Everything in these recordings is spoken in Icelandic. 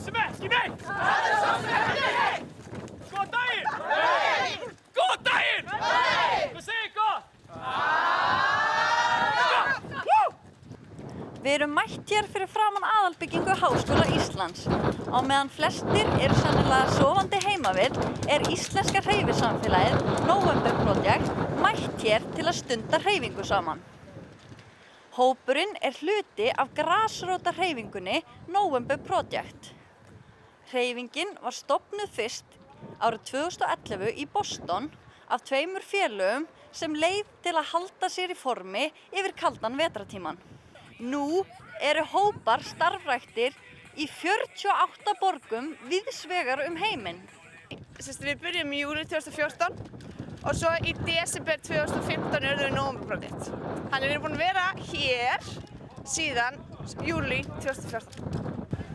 sem ekki neitt! Það er svo sem ekki neitt! Góðan daginn! Nei! Góðan daginn! Nei! Hvað segir gott? Við erum mætt hér fyrir framan aðalbyggingu Háskóla Íslands. Á meðan flestir eru sennilega sofandi heimavið er íslenska hreyfisamfélagið November Project mætt hér til að stunda hreyfingu saman. Hópurinn er hluti af grasrótarhreyfingunni November Project. Hreyfingin var stofnuð fyrst árið 2011 í Boston af 2 félögum sem leið til að halda sér í formi yfir kaldan vetrartímann. Nú eru hópar starfræktir í 48 borgum víðsvegar heiminn. Við byrjum í júli 2014 og svo í desember 2015 erum við November Project. Þannig við erum búin að vera hér síðan júli 2014.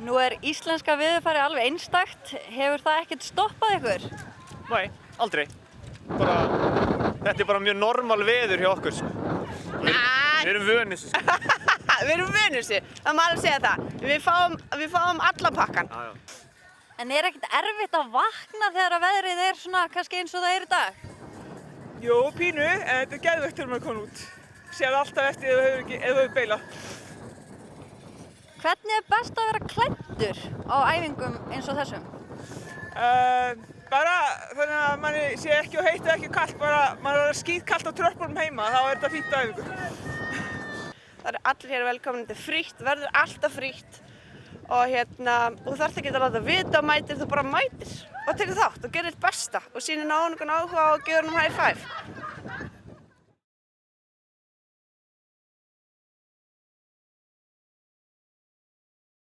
Nú er íslenska veðurfarið alveg einstakt. Hefur það ekkert stoppað ykkur? Nei, aldrei. Þetta er bara mjög normal veður hjá okkur. Við erum vön þessu. Við erum vön þessu, það má alveg segja það. Við fáum allan pakkan. En er ekkert erfitt að vakna þegar veðrið er svona kannski eins og það er í dag? Jú, pínu, en þetta er geðveikt þegar maður er komin út. Sér alltaf eftir ef þú hefur beilað. Hvernig er best að vera klæddur á æfingum eins og þessum? Bara þannig að manni sé ekki og heitt eða ekki kalt, bara maður er skítkalt á tröppunum heima, þá er þetta fínt á æfingu. Það eru allir hér velkomin, þetta er frítt, verður alltaf frítt og þú þarft ekki að láta vita og mætir, þú bara mætir og tekur þátt og gerir þitt besta og sýnir náungan áhuga og gefur honum high five.